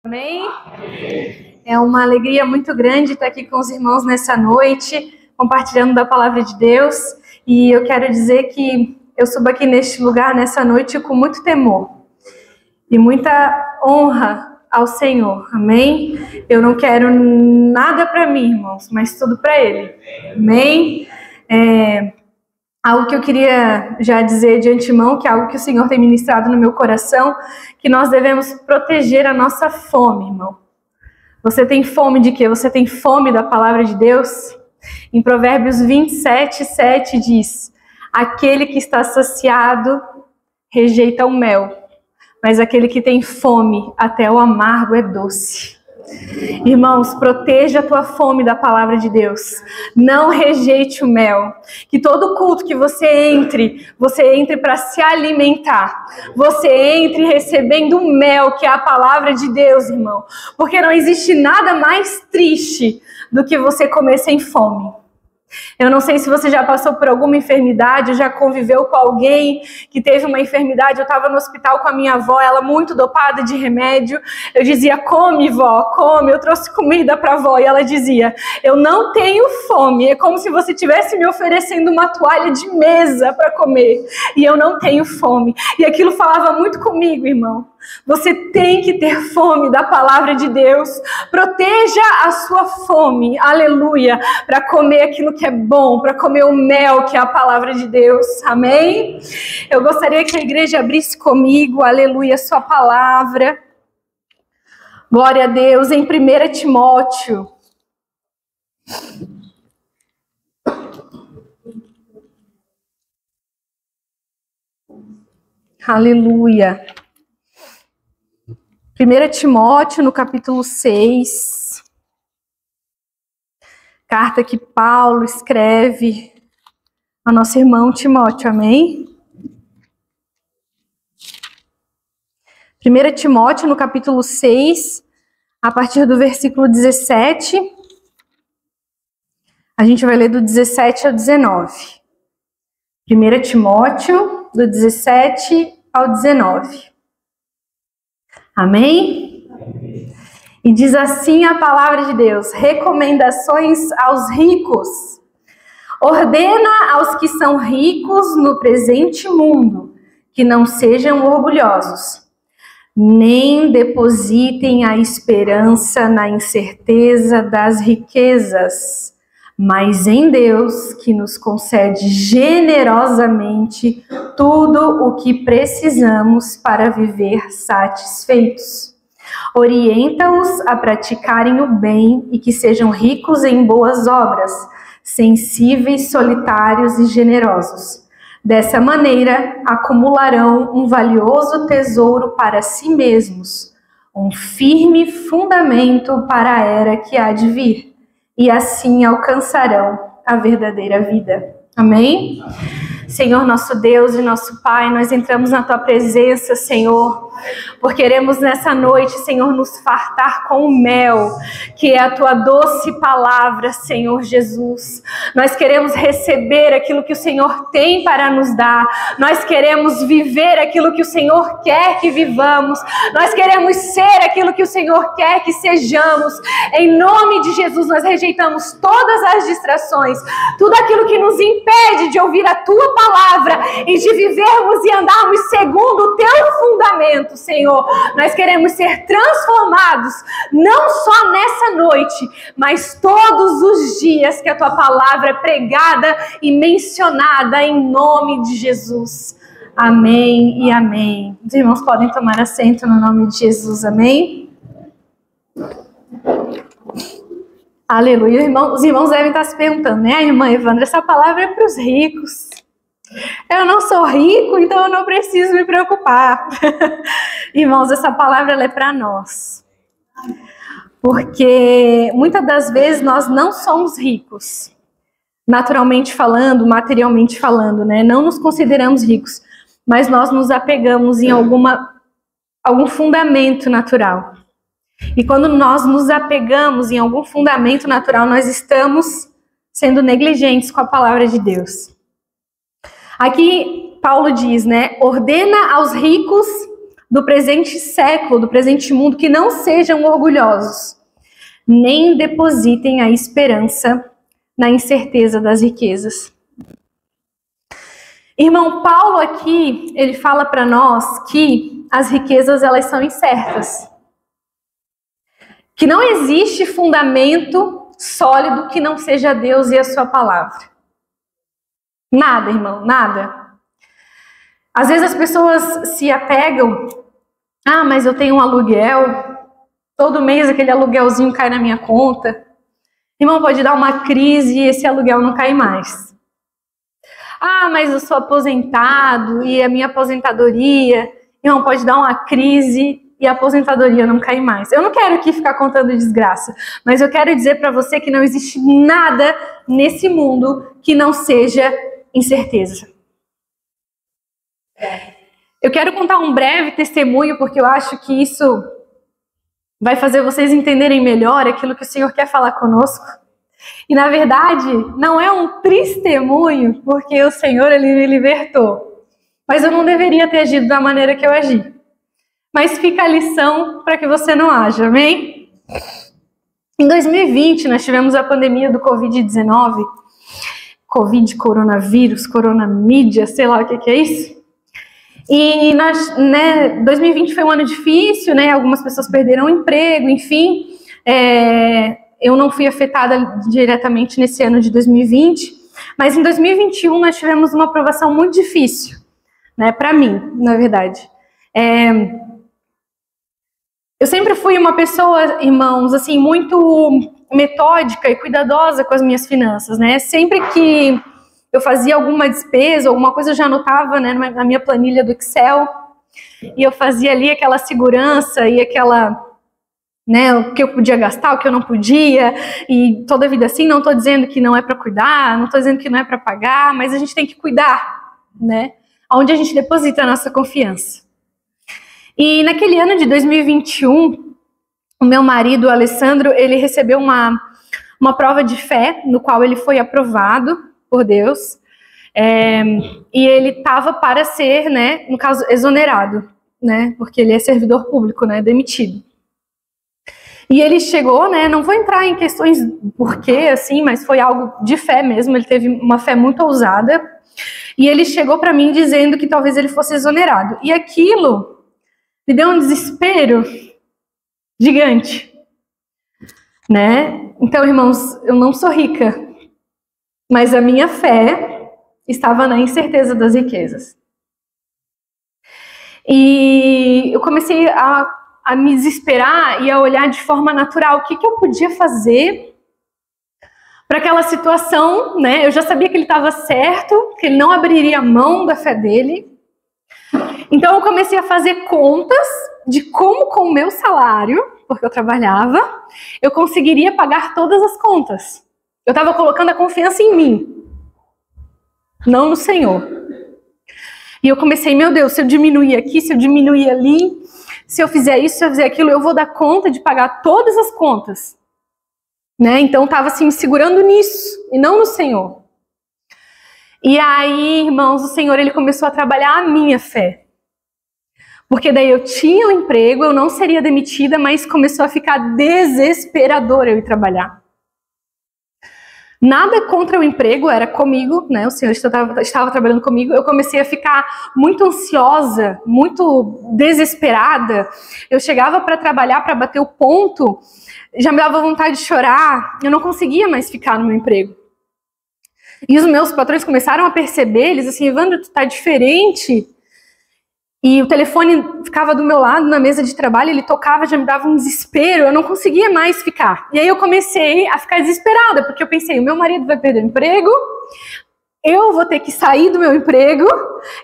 Amém? É uma alegria muito grande estar aqui com os irmãos nessa noite, compartilhando da palavra de Deus. E eu quero dizer que eu subo aqui neste lugar, nessa noite, com muito temor e muita honra ao Senhor. Amém? Eu não quero nada para mim, irmãos, mas tudo para Ele. Amém? Algo que eu queria já dizer de antemão, que é algo que o Senhor tem ministrado no meu coração, que nós devemos proteger a nossa fome, irmão. Você tem fome de quê? Você tem fome da palavra de Deus? Em Provérbios 27:7 diz: aquele que está saciado rejeita o mel, mas aquele que tem fome, até o amargo é doce. Irmãos, proteja a tua fome da palavra de Deus. Não rejeite o mel. Que todo culto que você entre para se alimentar. Você entre recebendo o mel, que é a palavra de Deus, irmão. Porque não existe nada mais triste do que você comer sem fome. Eu não sei se você já passou por alguma enfermidade, já conviveu com alguém que teve uma enfermidade. Eu estava no hospital com a minha avó, ela muito dopada de remédio. Eu dizia: come, vó, come. Eu trouxe comida para a avó e ela dizia: eu não tenho fome. É como se você estivesse me oferecendo uma toalha de mesa para comer e eu não tenho fome. E aquilo falava muito comigo, irmão. Você tem que ter fome da palavra de Deus. Proteja a sua fome, aleluia, para comer aquilo que é bom, para comer o mel que é a palavra de Deus, amém? Eu gostaria que a igreja abrisse comigo, aleluia, a sua palavra. Glória a Deus, em 1 Timóteo. Aleluia. 1 Timóteo, no capítulo 6, carta que Paulo escreve ao nosso irmão Timóteo, amém? 1 Timóteo, no capítulo 6, a partir do versículo 17, a gente vai ler do 17 ao 19. 1 Timóteo, do 17 ao 19. Amém? E diz assim a palavra de Deus: recomendações aos ricos. Ordena aos que são ricos no presente mundo, que não sejam orgulhosos, nem depositem a esperança na incerteza das riquezas, mas em Deus, que nos concede generosamente tudo o que precisamos para viver satisfeitos. Orienta-os a praticarem o bem e que sejam ricos em boas obras, sensíveis, solitários e generosos. Dessa maneira, acumularão um valioso tesouro para si mesmos, um firme fundamento para a era que há de vir, e assim alcançarão a verdadeira vida. Amém? Senhor, nosso Deus e nosso Pai, nós entramos na Tua presença, Senhor, porque queremos nessa noite, Senhor, nos fartar com o mel, que é a Tua doce palavra, Senhor Jesus. Nós queremos receber aquilo que o Senhor tem para nos dar. Nós queremos viver aquilo que o Senhor quer que vivamos. Nós queremos ser aquilo que o Senhor quer que sejamos. Em nome de Jesus, nós rejeitamos todas as distrações, tudo aquilo que nos impede de ouvir a Tua palavra e de vivermos e andarmos segundo o Teu fundamento, Senhor. Nós queremos ser transformados, não só nessa noite, mas todos os dias que a Tua palavra é pregada e mencionada, em nome de Jesus. Amém e amém. Os irmãos podem tomar assento no nome de Jesus, amém? Aleluia. Os irmãos devem estar se perguntando, né, irmã Evandra, essa palavra é para os ricos. Eu não sou rico, então eu não preciso me preocupar. Irmãos, essa palavra ela é para nós. Porque muitas das vezes nós não somos ricos. Naturalmente falando, materialmente falando, né? Não nos consideramos ricos. Mas nós nos apegamos em algum fundamento natural. E quando nós nos apegamos em algum fundamento natural, nós estamos sendo negligentes com a palavra de Deus. Aqui Paulo diz, né? Ordena aos ricos do presente século, do presente mundo, que não sejam orgulhosos, nem depositem a esperança na incerteza das riquezas. Irmão, Paulo aqui, ele fala para nós que as riquezas, elas são incertas. Que não existe fundamento sólido que não seja Deus e a sua palavra. Nada, irmão, nada. Às vezes as pessoas se apegam, mas eu tenho um aluguel, todo mês aquele aluguelzinho cai na minha conta. Irmão, pode dar uma crise e esse aluguel não cai mais. Mas eu sou aposentado e a minha aposentadoria, irmão, pode dar uma crise e a aposentadoria não cai mais. Eu não quero aqui ficar contando desgraça, mas eu quero dizer para você que não existe nada nesse mundo que não seja incerteza. Eu quero contar um breve testemunho, porque eu acho que isso vai fazer vocês entenderem melhor aquilo que o Senhor quer falar conosco. E na verdade, não é um testemunho, porque o Senhor, Ele me libertou. Mas eu não deveria ter agido da maneira que eu agi. Mas fica a lição para que você não haja, amém? Em 2020, nós tivemos a pandemia do Covid-19. Covid, coronavírus, coronamídia, sei lá o que é isso. E 2020 foi um ano difícil, né? Algumas pessoas perderam o emprego, enfim. Eu não fui afetada diretamente nesse ano de 2020, mas em 2021 nós tivemos uma aprovação muito difícil, né? Para mim, na verdade. Eu sempre fui uma pessoa, irmãos, assim, muito metódica e cuidadosa com as minhas finanças, né? Sempre que eu fazia alguma despesa, alguma coisa, eu já anotava, né, na minha planilha do Excel, e eu fazia ali aquela segurança e aquela, né, o que eu podia gastar, o que eu não podia, e toda a vida assim. Não estou dizendo que não é para cuidar, não estou dizendo que não é para pagar, mas a gente tem que cuidar, né, onde a gente deposita a nossa confiança. E naquele ano de 2021, o meu marido, o Alessandro, ele recebeu uma prova de fé, no qual ele foi aprovado por Deus, e ele estava para ser, né, no caso, exonerado, né, porque ele é servidor público, né, demitido. E ele chegou, né, não vou entrar em questões por quê, assim, mas foi algo de fé mesmo, ele teve uma fé muito ousada, e ele chegou para mim dizendo que talvez ele fosse exonerado. E aquilo me deu um desespero gigante, né? Então, irmãos, eu não sou rica, mas a minha fé estava na incerteza das riquezas. E eu comecei a me desesperar e a olhar de forma natural o que eu podia fazer para aquela situação, né? Eu já sabia que ele estava certo, que ele não abriria mão da fé dele. Então eu comecei a fazer contas de como, com o meu salário, porque eu trabalhava, eu conseguiria pagar todas as contas. Eu estava colocando a confiança em mim, não no Senhor. E eu comecei, meu Deus, se eu diminuir aqui, se eu diminuir ali, se eu fizer isso, se eu fizer aquilo, eu vou dar conta de pagar todas as contas. Né? Então, estava assim, me segurando nisso, e não no Senhor. E aí, irmãos, o Senhor, ele começou a trabalhar a minha fé. Porque daí eu tinha um emprego, eu não seria demitida, mas começou a ficar desesperador eu ir trabalhar. Nada contra o emprego, era comigo, né? O Senhor estava trabalhando comigo. Eu comecei a ficar muito ansiosa, muito desesperada. Eu chegava para trabalhar, para bater o ponto, já me dava vontade de chorar. Eu não conseguia mais ficar no meu emprego. E os meus patrões começaram a perceber, eles assim, Evandro, tu tá diferente. E o telefone ficava do meu lado na mesa de trabalho, ele tocava, já me dava um desespero, eu não conseguia mais ficar. E aí eu comecei a ficar desesperada, porque eu pensei, o meu marido vai perder o emprego, eu vou ter que sair do meu emprego,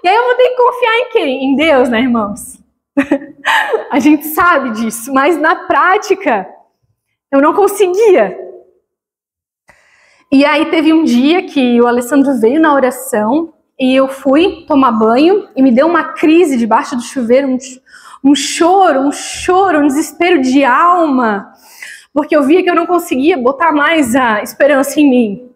e aí eu vou ter que confiar em quem? Em Deus, né, irmãos? A gente sabe disso, mas na prática, eu não conseguia. E aí teve um dia que o Alessandro veio na oração, e eu fui tomar banho e me deu uma crise debaixo do chuveiro, um choro, um desespero de alma, porque eu via que eu não conseguia botar mais a esperança em mim.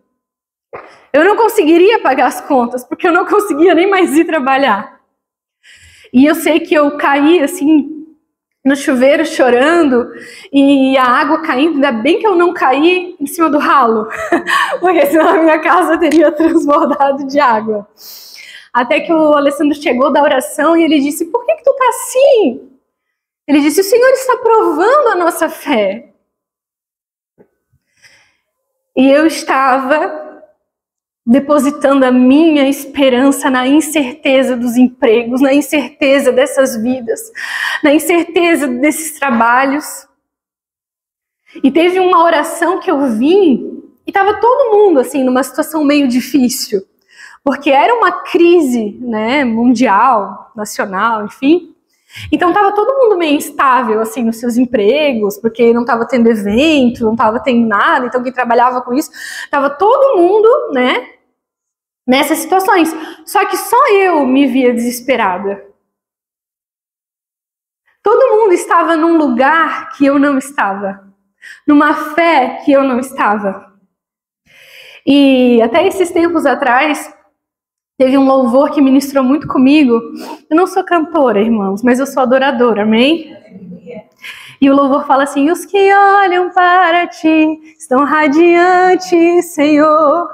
Eu não conseguiria pagar as contas, porque eu não conseguia nem mais ir trabalhar. E eu sei que eu caí assim no chuveiro chorando e a água caindo, ainda bem que eu não caí em cima do ralo, porque senão a minha casa teria transbordado de água. Até que o Alessandro chegou da oração e ele disse: por que tu tá assim? Ele disse: o Senhor está provando a nossa fé. E eu estava depositando a minha esperança na incerteza dos empregos, na incerteza dessas vidas, na incerteza desses trabalhos. E teve uma oração que eu vim e estava todo mundo assim numa situação meio difícil, porque era uma crise, né, mundial, nacional, enfim. Então estava todo mundo meio instável assim nos seus empregos, porque não estava tendo evento, não estava tendo nada. Então quem trabalhava com isso, estava todo mundo, né, nessas situações. Só que só eu me via desesperada. Todo mundo estava num lugar que eu não estava, numa fé que eu não estava. E até esses tempos atrás teve um louvor que ministrou muito comigo. Eu não sou cantora, irmãos, mas eu sou adoradora, amém? E o louvor fala assim: os que olham para ti estão radiantes, Senhor.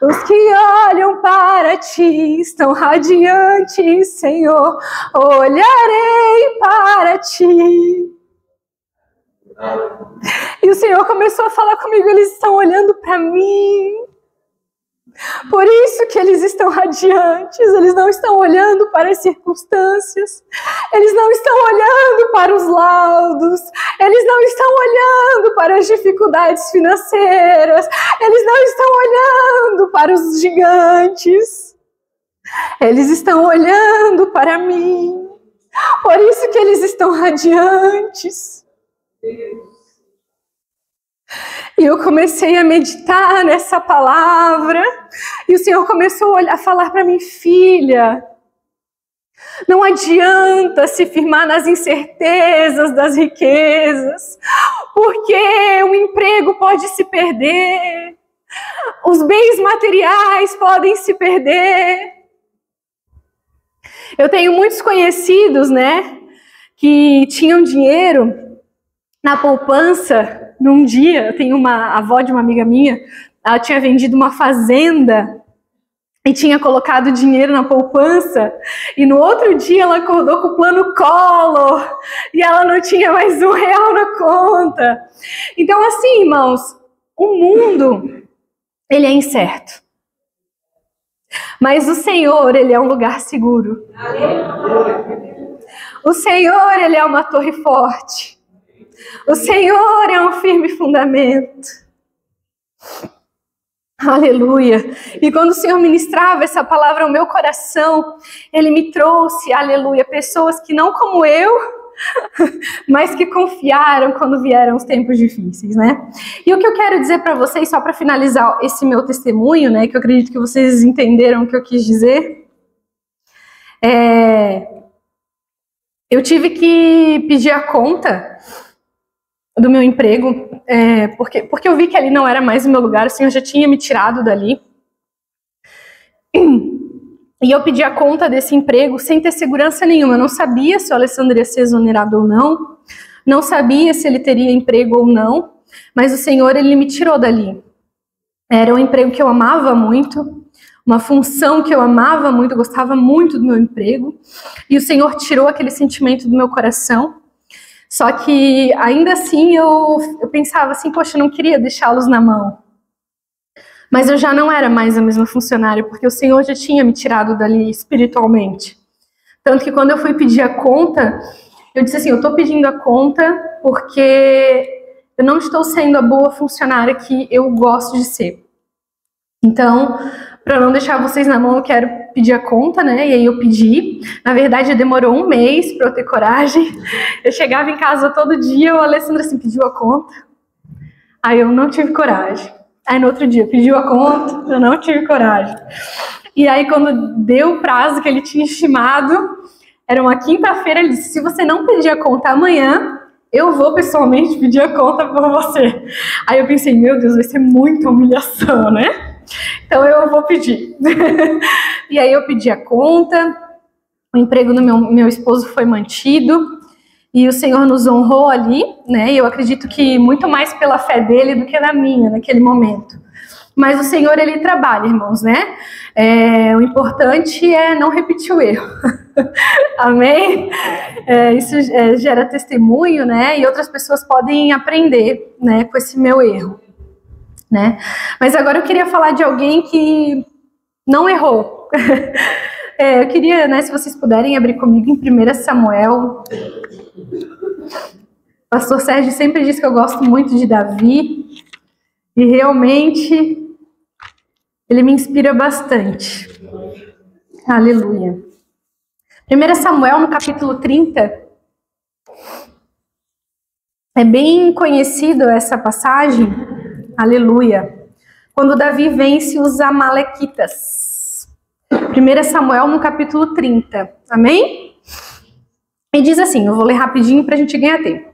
Os que olham para ti estão radiantes, Senhor. Olharei para ti. E o Senhor começou a falar comigo: eles estão olhando para mim. Por isso que eles estão radiantes, eles não estão olhando para as circunstâncias, eles não estão olhando para os laudos, eles não estão olhando para as dificuldades financeiras, eles não estão olhando para os gigantes, eles estão olhando para mim. Por isso que eles estão radiantes. E eu comecei a meditar nessa palavra, e o Senhor começou a falar para mim: filha, não adianta se firmar nas incertezas das riquezas, porque o emprego pode se perder, os bens materiais podem se perder. Eu tenho muitos conhecidos, né, que tinham dinheiro na poupança. Num dia, eu tenho uma avó de uma amiga minha, ela tinha vendido uma fazenda e tinha colocado dinheiro na poupança, e no outro dia ela acordou com o plano Collor, e ela não tinha mais R$1 na conta. Então assim, irmãos, o mundo, ele é incerto. Mas o Senhor, ele é um lugar seguro. O Senhor, ele é uma torre forte. O Senhor é um firme fundamento. Aleluia. E quando o Senhor ministrava essa palavra ao meu coração, Ele me trouxe, aleluia, pessoas que não como eu, mas que confiaram quando vieram os tempos difíceis, né? E o que eu quero dizer para vocês, só para finalizar esse meu testemunho, né, que eu acredito que vocês entenderam o que eu quis dizer, eu tive que pedir a conta do meu emprego, porque eu vi que ali não era mais o meu lugar, o Senhor já tinha me tirado dali. E eu pedi a conta desse emprego sem ter segurança nenhuma. Eu não sabia se o Alessandro ia ser exonerado ou não, não sabia se ele teria emprego ou não, mas o Senhor, ele me tirou dali. Era um emprego que eu amava muito, uma função que eu amava muito, eu gostava muito do meu emprego, e o Senhor tirou aquele sentimento do meu coração. Só que, ainda assim, eu pensava assim: poxa, eu não queria deixá-los na mão. Mas eu já não era mais a mesma funcionária, porque o Senhor já tinha me tirado dali espiritualmente. Tanto que quando eu fui pedir a conta, eu disse assim: eu estou pedindo a conta porque eu não estou sendo a boa funcionária que eu gosto de ser. Então, para não deixar vocês na mão, eu quero pedir a conta, né? E aí eu pedi. Na verdade, demorou 1 mês para eu ter coragem. Eu chegava em casa todo dia, o Alessandro assim pediu a conta. Aí eu não tive coragem. Aí no outro dia pediu a conta, eu não tive coragem. E aí quando deu o prazo que ele tinha estimado, era uma quinta-feira, ele disse: se você não pedir a conta amanhã, eu vou pessoalmente pedir a conta por você. Aí eu pensei: meu Deus, vai ser muita humilhação, né? Então eu vou pedir. E aí eu pedi a conta, O emprego do meu esposo foi mantido e o Senhor nos honrou ali, né? E eu acredito que muito mais pela fé dele do que na minha, naquele momento. Mas o Senhor, ele trabalha, irmãos, né? O importante é não repetir o erro. Amém? Isso gera testemunho, né? E outras pessoas podem aprender, né, com esse meu erro, né? Mas agora eu queria falar de alguém que não errou. Eu queria, né, se vocês puderem abrir comigo em 1 Samuel. O pastor Sérgio sempre diz que eu gosto muito de Davi. E realmente ele me inspira bastante. Aleluia. 1 Samuel, no capítulo 30. É bem conhecido essa passagem. Aleluia. Quando Davi vence os amalequitas. 1 Samuel, no capítulo 30. Amém? E diz assim, eu vou ler rapidinho para a gente ganhar tempo.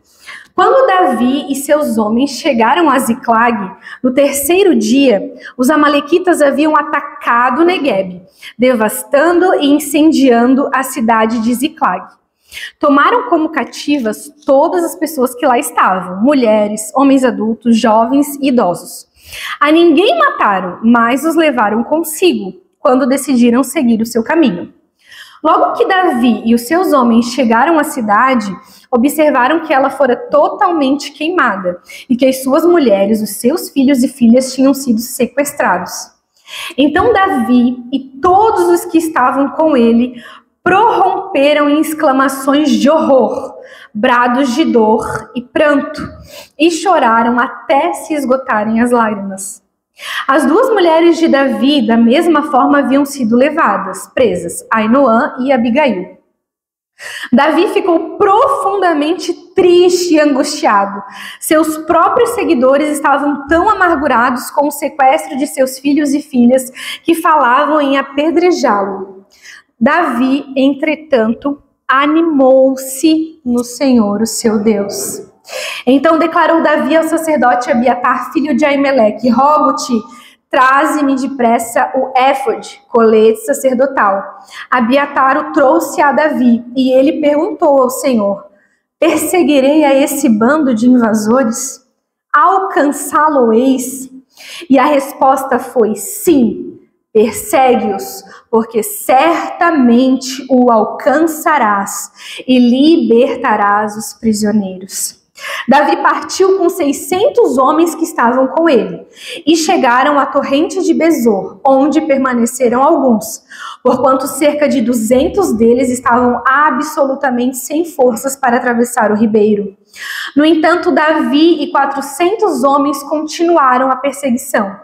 Quando Davi e seus homens chegaram a Ziclag, no terceiro dia, os amalequitas haviam atacado Neguebe, devastando e incendiando a cidade de Ziclag. Tomaram como cativas todas as pessoas que lá estavam, mulheres, homens adultos, jovens e idosos. A ninguém mataram, mas os levaram consigo, quando decidiram seguir o seu caminho. Logo que Davi e os seus homens chegaram à cidade, observaram que ela fora totalmente queimada e que as suas mulheres, os seus filhos e filhas tinham sido sequestrados. Então Davi e todos os que estavam com ele prorromperam em exclamações de horror, brados de dor e pranto, e choraram até se esgotarem as lágrimas. As duas mulheres de Davi, da mesma forma, haviam sido levadas, presas, Ainoã e Abigail. Davi ficou profundamente triste e angustiado. Seus próprios seguidores estavam tão amargurados com o sequestro de seus filhos e filhas que falavam em apedrejá-lo. Davi, entretanto, animou-se no Senhor, o seu Deus. Então declarou Davi ao sacerdote Abiatar, filho de Aimeleque: rogo-te, traze-me depressa o éfode, colete sacerdotal. Abiatar o trouxe a Davi, e ele perguntou ao Senhor: perseguirei a esse bando de invasores? Alcançá-lo-eis? E a resposta foi: sim, persegue-os, porque certamente o alcançarás e libertarás os prisioneiros. Davi partiu com 600 homens que estavam com ele e chegaram à torrente de Besor, onde permaneceram alguns, porquanto cerca de 200 deles estavam absolutamente sem forças para atravessar o ribeiro. No entanto, Davi e 400 homens continuaram a perseguição.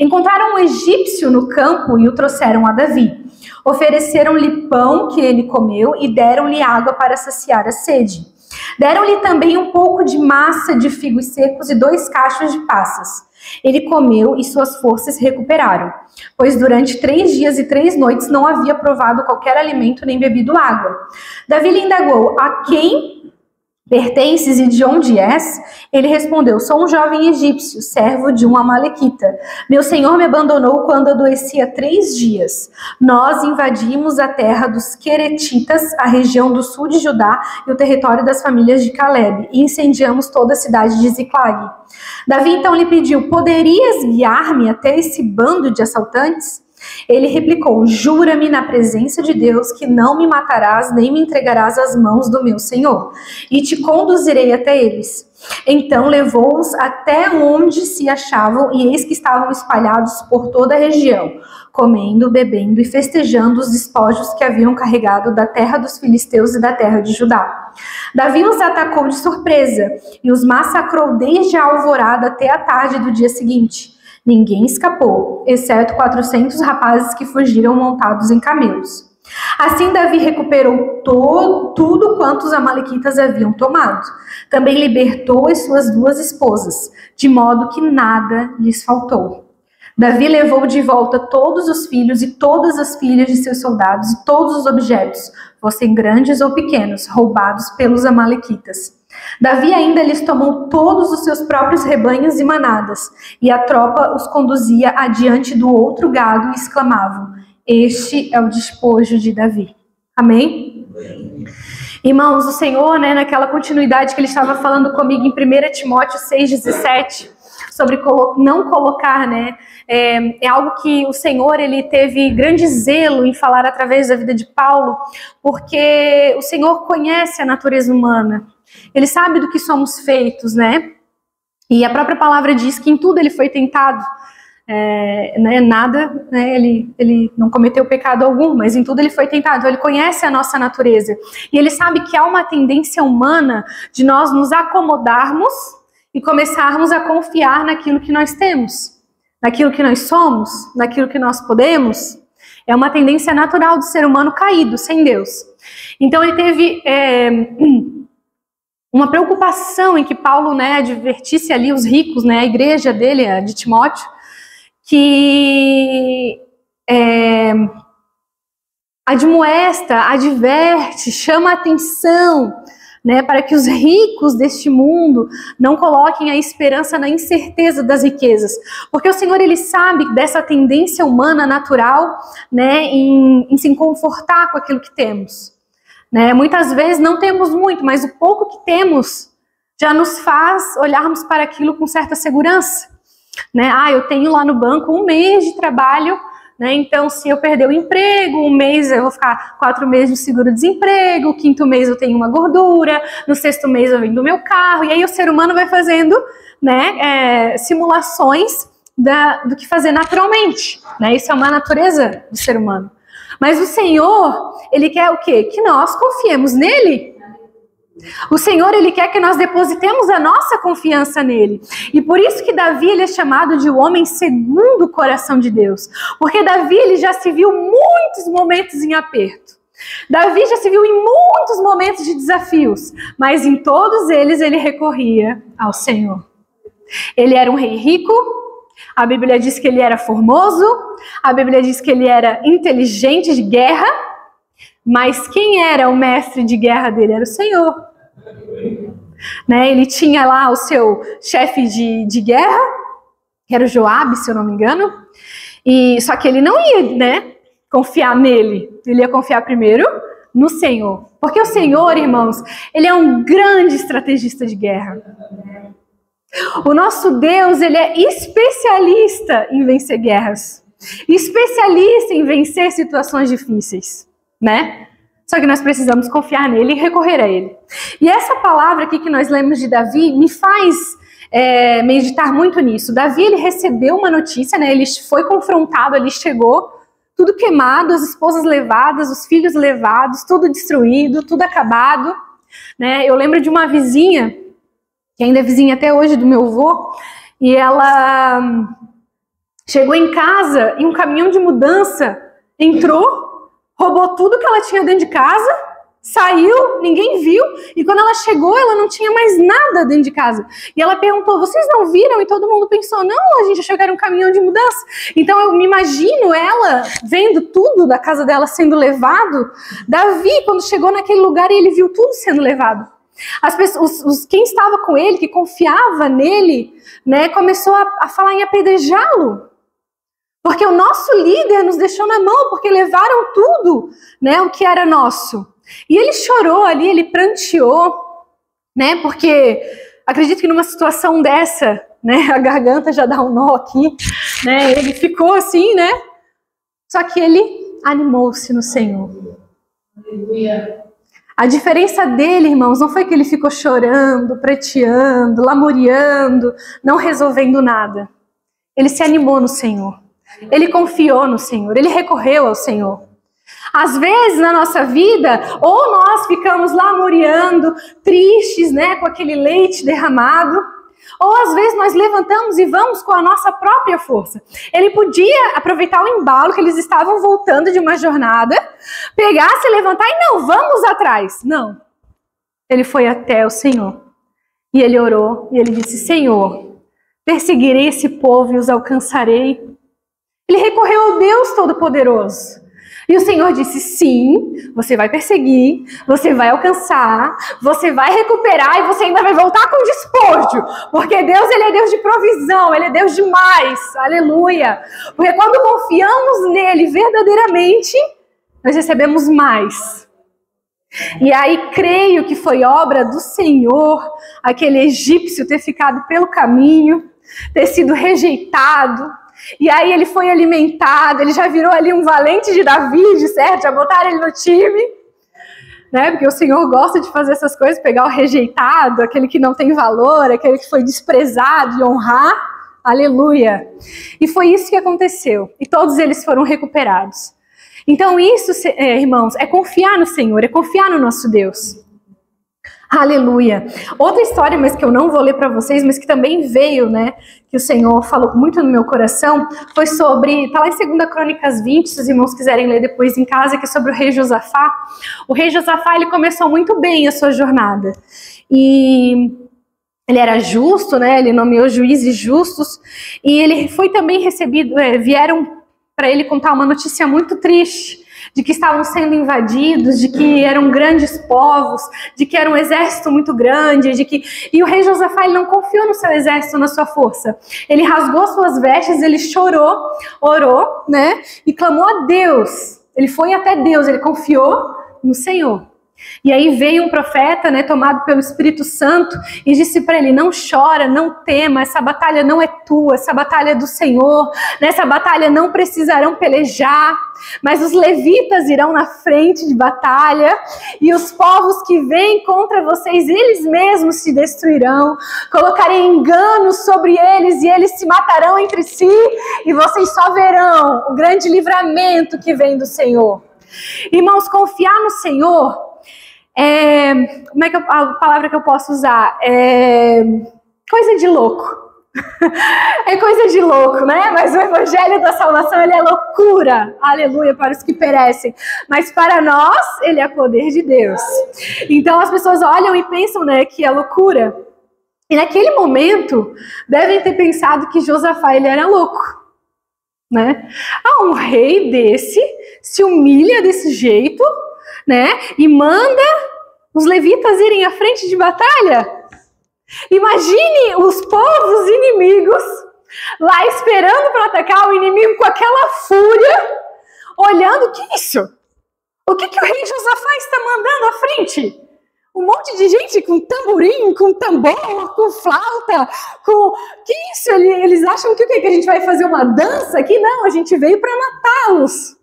Encontraram um egípcio no campo e o trouxeram a Davi. Ofereceram-lhe pão que ele comeu e deram-lhe água para saciar a sede. Deram-lhe também um pouco de massa de figos secos e 2 cachos de passas. Ele comeu e suas forças se recuperaram, pois durante 3 dias e 3 noites não havia provado qualquer alimento nem bebido água. Davi lhe indagou: a quem pertences e de onde és? Ele respondeu: sou um jovem egípcio, servo de um amalequita. Meu senhor me abandonou quando adoeci há 3 dias. Nós invadimos a terra dos Queretitas, a região do sul de Judá e o território das famílias de Caleb, e incendiamos toda a cidade de Ziclag. Davi então lhe pediu: poderias guiar-me até esse bando de assaltantes? Ele replicou: jura-me na presença de Deus que não me matarás nem me entregarás às mãos do meu senhor, e te conduzirei até eles. Então levou-os até onde se achavam, e eis que estavam espalhados por toda a região, comendo, bebendo e festejando os despojos que haviam carregado da terra dos filisteus e da terra de Judá. Davi os atacou de surpresa e os massacrou desde a alvorada até a tarde do dia seguinte. Ninguém escapou, exceto 400 rapazes que fugiram montados em camelos. Assim Davi recuperou tudo quanto os amalequitas haviam tomado. Também libertou as suas 2 esposas, de modo que nada lhes faltou. Davi levou de volta todos os filhos e todas as filhas de seus soldados e todos os objetos, fossem grandes ou pequenos, roubados pelos amalequitas. Davi ainda lhes tomou todos os seus próprios rebanhos e manadas, e a tropa os conduzia adiante do outro gado e exclamavam: este é o despojo de Davi. Amém? Irmãos, o Senhor, né, naquela continuidade que ele estava falando comigo em 1 Timóteo 6,17, sobre não colocar, né, é algo que o Senhor, ele teve grande zelo em falar através da vida de Paulo, porque o Senhor conhece a natureza humana, ele sabe do que somos feitos, né, e a própria palavra diz que em tudo ele foi tentado, nada, né, ele não cometeu pecado algum, mas em tudo ele foi tentado. Então ele conhece a nossa natureza e ele sabe que há uma tendência humana de nós nos acomodarmos e começarmos a confiar naquilo que nós temos, naquilo que nós somos, naquilo que nós podemos. É uma tendência natural do ser humano caído, sem Deus. Então ele teve uma preocupação em que Paulo, né, advertisse ali os ricos, né, a igreja dele, a de Timóteo, que admoesta, adverte, chama atenção, né, para que os ricos deste mundo não coloquem a esperança na incerteza das riquezas, porque o Senhor, ele sabe dessa tendência humana natural, né, em se confortar com aquilo que temos, né? Muitas vezes não temos muito, mas o pouco que temos já nos faz olharmos para aquilo com certa segurança. Né? Eu tenho lá no banco 1 mês de trabalho, né? Então se eu perder o emprego, 1 mês eu vou ficar 4 meses de seguro-desemprego, o 5º mês eu tenho uma gordura, no 6º mês eu vendo o meu carro, e aí o ser humano vai fazendo, né, simulações do que fazer naturalmente, né? Isso é uma natureza do ser humano. Mas o Senhor, ele quer o quê? Que nós confiemos nele. O Senhor, ele quer que nós depositemos a nossa confiança nele. E por isso que Davi, ele é chamado de o homem segundo o coração de Deus. Porque Davi, ele já se viu muitos momentos em aperto. Davi já se viu em muitos momentos de desafios. Mas em todos eles, ele recorria ao Senhor. Ele era um rei rico. A Bíblia diz que ele era formoso. A Bíblia diz que ele era inteligente de guerra. Mas quem era o mestre de guerra dele? Era o Senhor. Né? Ele tinha lá o seu chefe de guerra, que era o Joabe, se eu não me engano. Só que ele não ia, né, confiar nele. Ele ia confiar primeiro no Senhor. Porque o Senhor, irmãos, ele é um grande estrategista de guerra. O nosso Deus, ele é especialista em vencer guerras. Especialista em vencer situações difíceis, né? Só que nós precisamos confiar nele e recorrer a ele. E essa palavra aqui que nós lemos de Davi me faz meditar muito nisso. Davi, ele recebeu uma notícia, né? Ele foi confrontado, ele chegou, tudo queimado, as esposas levadas, os filhos levados, tudo destruído, tudo acabado, né? Eu lembro de uma vizinha, que ainda é vizinha até hoje do meu avô, e ela chegou em casa e um caminhão de mudança entrou, roubou tudo que ela tinha dentro de casa, saiu, ninguém viu, e quando ela chegou, ela não tinha mais nada dentro de casa. E ela perguntou, vocês não viram? E todo mundo pensou, não, a gente achou que era um caminhão de mudança. Então eu me imagino ela vendo tudo da casa dela sendo levado. Davi, quando chegou naquele lugar, ele viu tudo sendo levado. As pessoas, quem estava com ele, que confiava nele, né, começou a falar em apedrejá-lo. Porque o nosso líder nos deixou na mão, porque levaram tudo, né, o que era nosso. E ele chorou ali, ele pranteou, né, porque acredito que numa situação dessa, né, a garganta já dá um nó aqui, né, ele ficou assim, né, só que ele animou-se no Senhor. Aleluia. A diferença dele, irmãos, não foi que ele ficou chorando, preteando, lamuriando, não resolvendo nada. Ele se animou no Senhor. Ele confiou no Senhor, ele recorreu ao Senhor. Às vezes na nossa vida, ou nós ficamos lamuriando, tristes, né, com aquele leite derramado, ou às vezes nós levantamos e vamos com a nossa própria força. Ele podia aproveitar o embalo que eles estavam voltando de uma jornada, pegar, se levantar e não, vamos atrás. Não. Ele foi até o Senhor e ele orou e ele disse, Senhor, perseguirei esse povo e os alcançarei. Ele recorreu ao Deus Todo-Poderoso. E o Senhor disse, sim, você vai perseguir, você vai alcançar, você vai recuperar e você ainda vai voltar com despojos. Porque Deus, ele é Deus de provisão, ele é Deus de mais. Aleluia. Porque quando confiamos nele verdadeiramente, nós recebemos mais. E aí creio que foi obra do Senhor, aquele egípcio ter ficado pelo caminho, ter sido rejeitado. E aí ele foi alimentado, ele já virou ali um valente de Davi, certo? Já botaram ele no time, né? Porque o Senhor gosta de fazer essas coisas, pegar o rejeitado, aquele que não tem valor, aquele que foi desprezado e honrar. Aleluia! E foi isso que aconteceu. E todos eles foram recuperados. Então isso, irmãos, é confiar no Senhor, é confiar no nosso Deus. Aleluia. Outra história, mas que eu não vou ler para vocês, mas que também veio, né, que o Senhor falou muito no meu coração, foi sobre, tá lá em 2 Crônicas 20, se os irmãos quiserem ler depois em casa, que é sobre o rei Josafá. O rei Josafá, ele começou muito bem a sua jornada. E ele era justo, né, ele nomeou juízes justos, e ele foi também recebido, vieram para ele contar uma notícia muito triste, de que estavam sendo invadidos, de que eram grandes povos, de que era um exército muito grande, e o rei Josafá, ele não confiou no seu exército, na sua força. Ele rasgou suas vestes, ele chorou, orou, né, e clamou a Deus. Ele foi até Deus, ele confiou no Senhor. E aí veio um profeta, né, tomado pelo Espírito Santo, e disse para ele: não chora, não tema, essa batalha não é tua, essa batalha é do Senhor, nessa batalha não precisarão pelejar, mas os levitas irão na frente de batalha, e os povos que vêm contra vocês, eles mesmos se destruirão, colocarei engano sobre eles, e eles se matarão entre si, e vocês só verão o grande livramento que vem do Senhor. Irmãos, confiar no Senhor, como é que a palavra que eu posso usar? Coisa de louco. É coisa de louco, né? Mas o evangelho da salvação, ele é loucura. Aleluia, para os que perecem. Mas para nós, ele é poder de Deus. Então as pessoas olham e pensam, né, que é loucura. E naquele momento, devem ter pensado que Josafá, ele era louco, né? Um rei desse se humilha desse jeito, né? E manda os levitas irem à frente de batalha. Imagine os povos inimigos lá esperando para atacar o inimigo com aquela fúria, olhando. O que é isso? O que o rei Josafá está mandando à frente? Um monte de gente com tamborim, com tambor, com flauta, com... Que isso? Eles acham que o quê? Que a gente vai fazer uma dança aqui? Não, a gente veio para matá-los.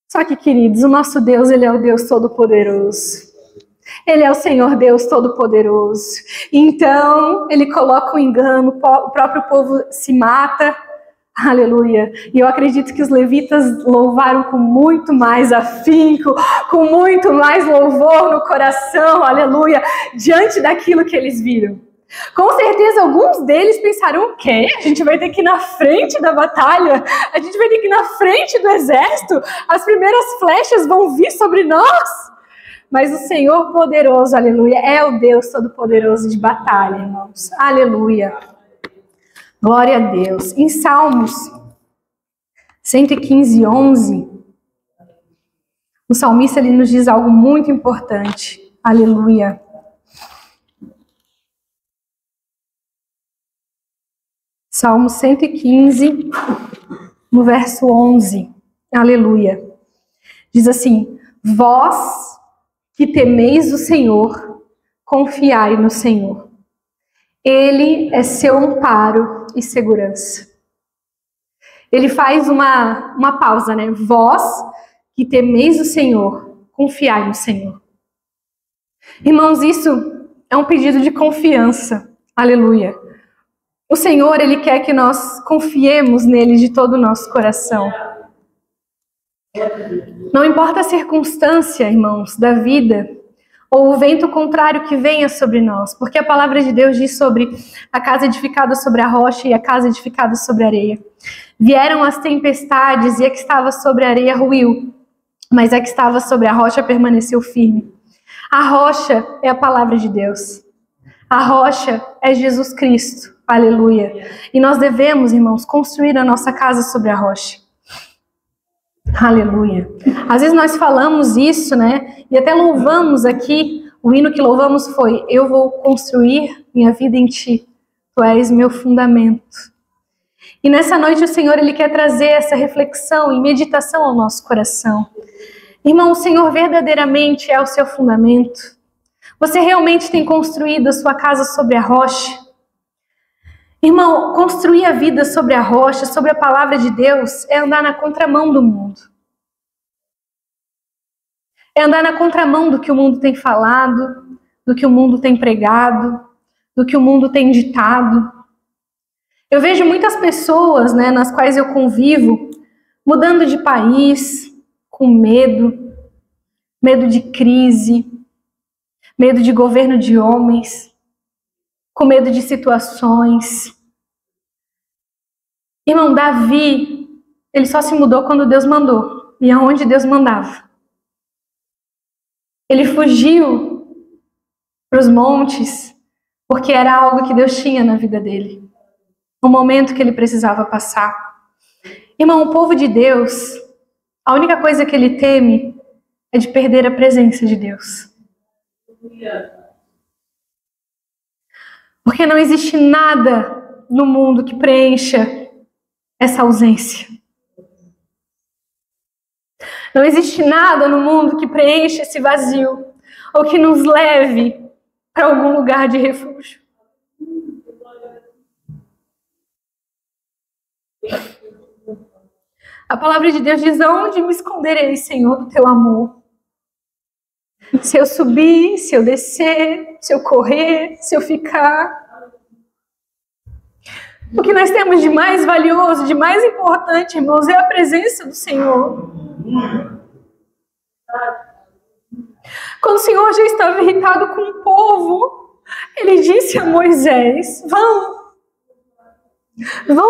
Só que, queridos, o nosso Deus, ele é o Deus Todo-Poderoso. Ele é o Senhor Deus Todo-Poderoso. Então, ele coloca o engano, o próprio povo se mata. Aleluia. E eu acredito que os levitas louvaram com muito mais afinco, com muito mais louvor no coração, aleluia, diante daquilo que eles viram. Com certeza, alguns deles pensaram: o quê? A gente vai ter que ir na frente da batalha? A gente vai ter que ir na frente do exército? As primeiras flechas vão vir sobre nós? Mas o Senhor poderoso, aleluia, é o Deus Todo-Poderoso de batalha, irmãos. Aleluia. Glória a Deus. Em Salmos 115:11, o salmista, ele nos diz algo muito importante. Aleluia. Salmo 115, no verso 11. Aleluia. Diz assim: vós que temeis o Senhor, confiai no Senhor. Ele é seu amparo e segurança. Ele faz uma pausa, né? Vós que temeis o Senhor, confiai no Senhor. Irmãos, isso é um pedido de confiança. Aleluia. O Senhor, ele quer que nós confiemos nele de todo o nosso coração. Não importa a circunstância, irmãos, da vida, ou o vento contrário que venha sobre nós, porque a palavra de Deus diz sobre a casa edificada sobre a rocha e a casa edificada sobre a areia. Vieram as tempestades e a que estava sobre a areia ruiu, mas a que estava sobre a rocha permaneceu firme. A rocha é a palavra de Deus. A rocha é Jesus Cristo. Aleluia. E nós devemos, irmãos, construir a nossa casa sobre a rocha. Aleluia. Às vezes nós falamos isso, né? E até louvamos aqui, o hino que louvamos foi: eu vou construir minha vida em ti, tu és meu fundamento. E nessa noite o Senhor, ele quer trazer essa reflexão e meditação ao nosso coração. Irmão, o Senhor verdadeiramente é o seu fundamento. Você realmente tem construído a sua casa sobre a rocha? Irmão, construir a vida sobre a rocha, sobre a palavra de Deus, é andar na contramão do mundo. É andar na contramão do que o mundo tem falado, do que o mundo tem pregado, do que o mundo tem ditado. Eu vejo muitas pessoas, nas quais eu convivo, mudando de país, com medo de crise, medo de governo de homens, com medo de situações. Irmão, Davi, ele só se mudou quando Deus mandou, e aonde Deus mandava. Ele fugiu para os montes, porque era algo que Deus tinha na vida dele, um momento que ele precisava passar. Irmão, o povo de Deus, a única coisa que ele teme é de perder a presença de Deus. Porque não existe nada no mundo que preencha essa ausência. Não existe nada no mundo que preencha esse vazio ou que nos leve para algum lugar de refúgio. A palavra de Deus diz: aonde me esconderei, Senhor, do teu amor? Se eu subir, se eu descer, se eu correr, se eu ficar. O que nós temos de mais valioso, de mais importante, irmãos, é a presença do Senhor. Quando o Senhor já estava irritado com o povo, ele disse a Moisés: vão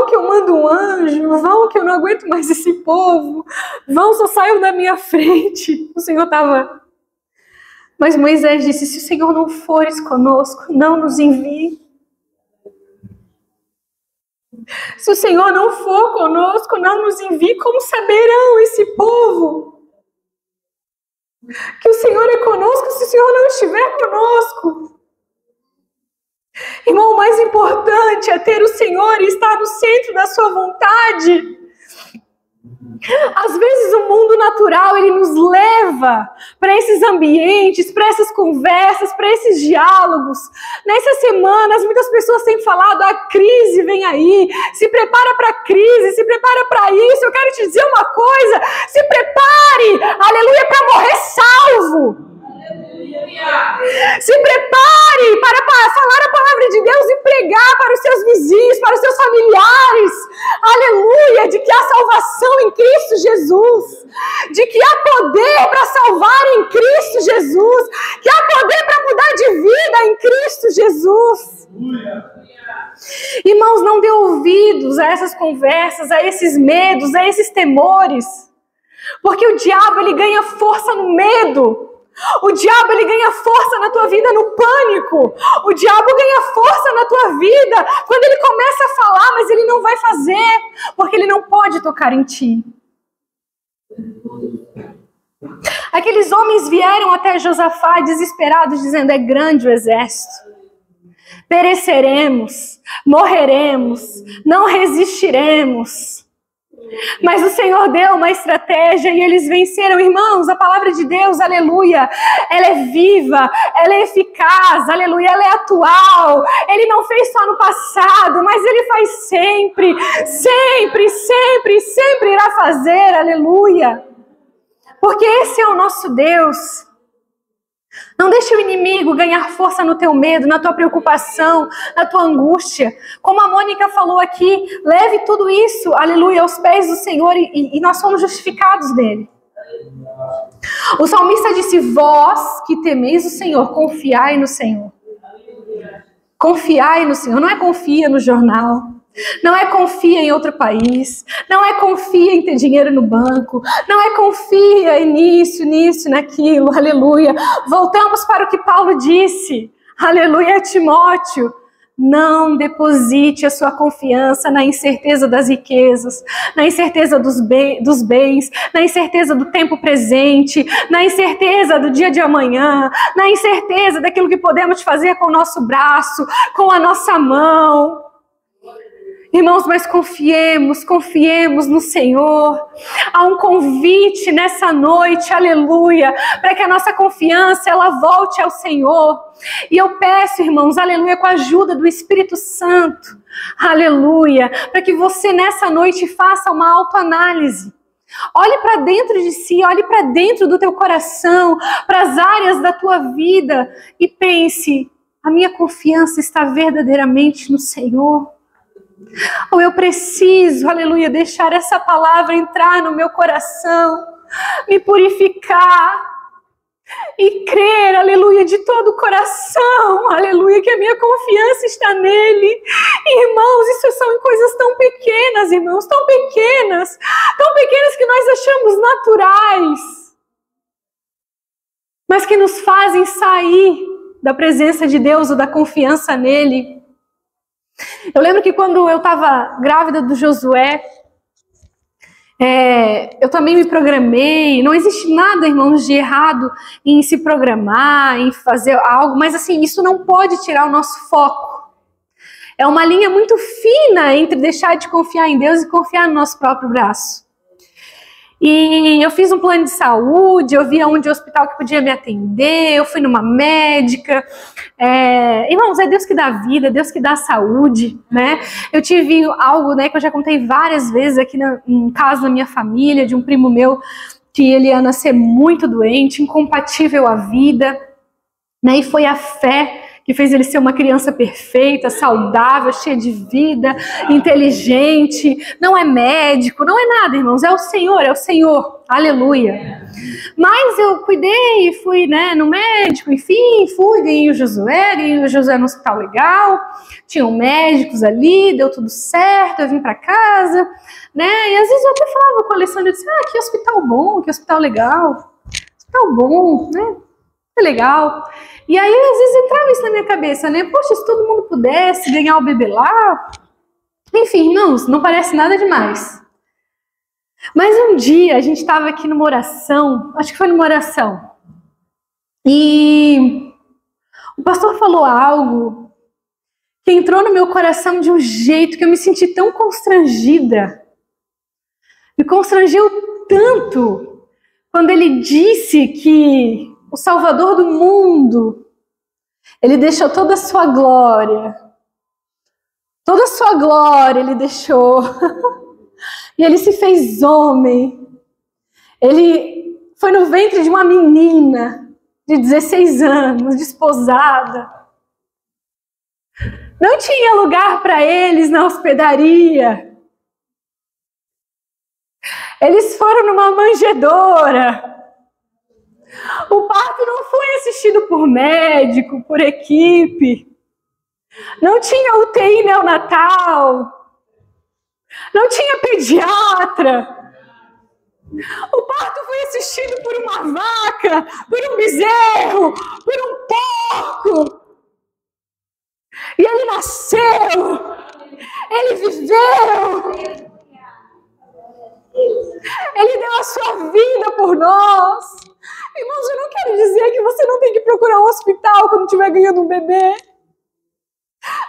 que eu mando um anjo, vão que eu não aguento mais esse povo, vão, só saiam da minha frente. O Senhor estava... Mas Moisés disse: se o Senhor não fores conosco, não nos envie. Se o Senhor não for conosco, não nos envie. Como saberão esse povo que o Senhor é conosco se o Senhor não estiver conosco? Irmão, o mais importante é ter o Senhor e estar no centro da sua vontade. Às vezes o mundo natural, ele nos leva para esses ambientes, para essas conversas, para esses diálogos. Nessas semanas, muitas pessoas têm falado: a crise vem aí, se prepara para a crise, se prepara para isso. Eu quero te dizer uma coisa: se prepare, aleluia, para morrer salvo. Se prepare para falar a palavra de Deus e pregar para os seus vizinhos, para os seus familiares, aleluia, de que há salvação em Cristo Jesus, de que há poder para salvar em Cristo Jesus, que há poder para mudar de vida em Cristo Jesus. Irmãos, não dê ouvidos a essas conversas, a esses medos, a esses temores, porque o diabo, ele ganha força no medo. O diabo, ele ganha força na tua vida no pânico. O diabo ganha força na tua vida quando ele começa a falar, mas ele não vai fazer, porque ele não pode tocar em ti. Aqueles homens vieram até Josafá desesperados, dizendo: é grande o exército, pereceremos, morreremos, não resistiremos. Mas o Senhor deu uma estratégia e eles venceram. Irmãos, a palavra de Deus, aleluia, ela é viva, ela é eficaz, aleluia, ela é atual. Ele não fez só no passado, mas ele faz sempre, sempre, sempre, sempre irá fazer, aleluia. Porque esse é o nosso Deus. Não deixe o inimigo ganhar força no teu medo, na tua preocupação, na tua angústia. Como a Mônica falou aqui, leve tudo isso, aleluia, aos pés do Senhor e nós somos justificados dele. O salmista disse: vós que temeis o Senhor, confiai no Senhor. Confiai no Senhor, não é confia no jornal. Não é confia em outro país, não é confia em ter dinheiro no banco, não é confia nisso, naquilo, aleluia. Voltamos para o que Paulo disse, aleluia, a Timóteo: não deposite a sua confiança na incerteza das riquezas, na incerteza dos bens, na incerteza do tempo presente, na incerteza do dia de amanhã, na incerteza daquilo que podemos fazer com o nosso braço, com a nossa mão. Irmãos, mas confiemos no Senhor. Há um convite nessa noite, aleluia, para que a nossa confiança, ela volte ao Senhor. E eu peço, irmãos, aleluia, com a ajuda do Espírito Santo, aleluia, para que você nessa noite faça uma autoanálise. Olhe para dentro de si, olhe para dentro do teu coração, para as áreas da tua vida e pense: a minha confiança está verdadeiramente no Senhor? Ou eu preciso, aleluia, deixar essa palavra entrar no meu coração, me purificar e crer, aleluia, de todo o coração, aleluia, que a minha confiança está nele. Irmãos, isso são coisas tão pequenas, irmãos, tão pequenas que nós achamos naturais, mas que nos fazem sair da presença de Deus ou da confiança nele. Eu lembro que quando eu estava grávida do Josué, eu também me programei. Não existe nada, irmãos, de errado em se programar, em fazer algo, mas assim, isso não pode tirar o nosso foco. É uma linha muito fina entre deixar de confiar em Deus e confiar no nosso próprio braço. E eu fiz um plano de saúde, eu vi aonde o hospital que podia me atender, eu fui numa médica. Irmãos, é Deus que dá vida, é Deus que dá saúde, né? Eu tive algo, né, que eu já contei várias vezes aqui em casa da minha família, de um primo meu, que ele ia nascer muito doente, incompatível à vida, né? E foi a fé que fez ele ser uma criança perfeita, saudável, cheia de vida, inteligente. Não é médico, não é nada, irmãos, é o Senhor, aleluia. Mas eu cuidei, fui, né, no médico, enfim, ganhei o Josué no hospital legal, tinham médicos ali, deu tudo certo, eu vim para casa, né, e às vezes eu até falava com a Alessandra, eu disse, que hospital bom, que hospital legal, hospital bom, né, é legal. E aí, às vezes, entrava isso na minha cabeça, né? Poxa, se todo mundo pudesse ganhar o bebê lá... Enfim, irmãos, não parece nada demais. Mas um dia, a gente estava aqui numa oração, acho que foi numa oração, e o pastor falou algo que entrou no meu coração de um jeito que eu me senti tão constrangida. Me constrangeu tanto quando ele disse que o Salvador do mundo, ele deixou toda a sua glória ele deixou, e ele se fez homem, ele foi no ventre de uma menina de 16 anos, desposada, não tinha lugar para eles na hospedaria, eles foram numa manjedoura. O parto não foi assistido por médico, por equipe. Não tinha UTI neonatal. Não tinha pediatra. O parto foi assistido por uma vaca, por um bezerro, por um porco. E ele nasceu. Ele viveu. Ele deu a sua vida por nós. Irmãos, eu não quero dizer que você não tem que procurar um hospital quando estiver ganhando um bebê.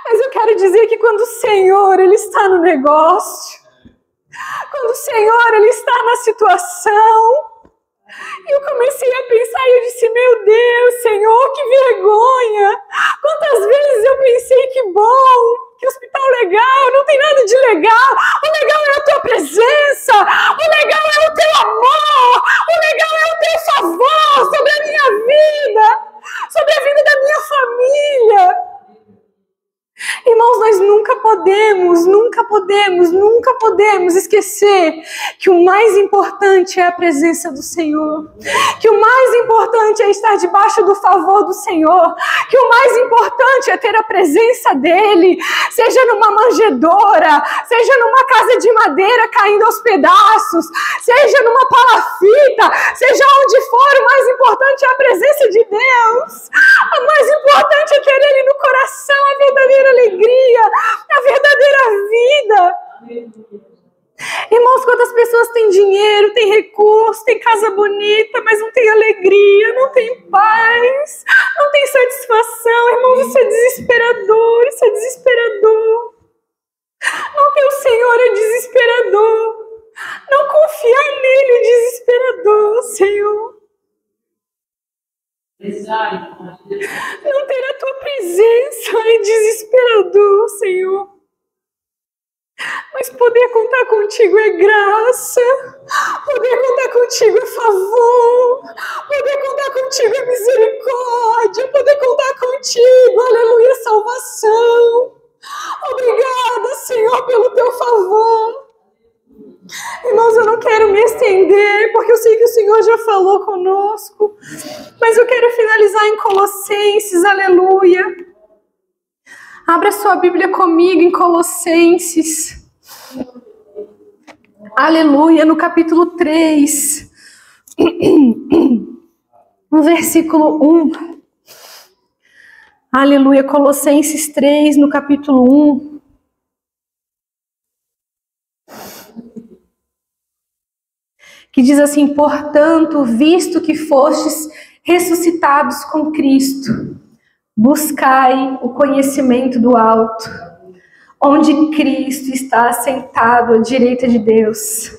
Mas eu quero dizer que quando o Senhor, Ele está no negócio, quando o Senhor, Ele está na situação, e eu comecei a pensar e eu disse, meu Deus, Senhor, que vergonha. Quantas vezes eu pensei, que bom, que hospital legal, não tem nada de legal. O legal é a tua presença, o legal é o teu amor, o legal é o teu favor sobre a minha vida, sobre a vida da minha família. Irmãos, nós nunca podemos esquecer que o mais importante é a presença do Senhor, que o mais importante é estar debaixo do favor do Senhor, que o mais importante é ter a presença dEle, seja numa manjedoura, seja numa casa de madeira caindo aos pedaços, seja numa palafita, seja onde for, o mais importante é a presença de Deus, o mais importante é ter Ele no coração, a verdadeira alegria, a verdadeira vida. Irmãos, quantas pessoas têm dinheiro, têm recurso, têm casa bonita, mas não tem alegria, não tem paz, não tem satisfação. Irmãos, isso é desesperador, isso é desesperador. Não ter Senhor. Não ter a tua presença é desesperador, Senhor. Mas poder contar contigo é graça, poder contar contigo é favor, poder contar contigo é misericórdia, poder contar contigo, aleluia, salvação. Obrigada, Senhor, pelo teu favor. Irmãos, eu não quero me estender, porque eu sei que o Senhor já falou conosco, mas eu quero finalizar em Colossenses, aleluia. Abra sua Bíblia comigo em Colossenses. Aleluia, no capítulo 3. No versículo 1. Aleluia, Colossenses 3, no capítulo 1. Que diz assim: portanto, visto que fostes ressuscitados com Cristo, buscai o conhecimento do alto, onde Cristo está assentado à direita de Deus.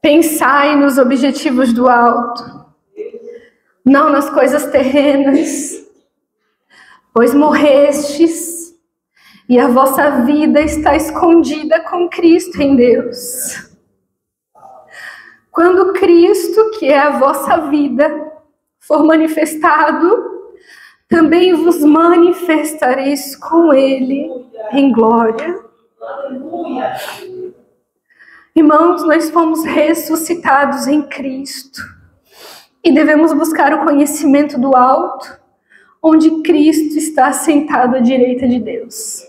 Pensai nos objetivos do alto, não nas coisas terrenas, pois morrestes e a vossa vida está escondida com Cristo em Deus. Quando Cristo, que é a vossa vida, for manifestado, também vos manifestareis com Ele em glória. Irmãos, nós fomos ressuscitados em Cristo e devemos buscar o conhecimento do alto, onde Cristo está assentado à direita de Deus.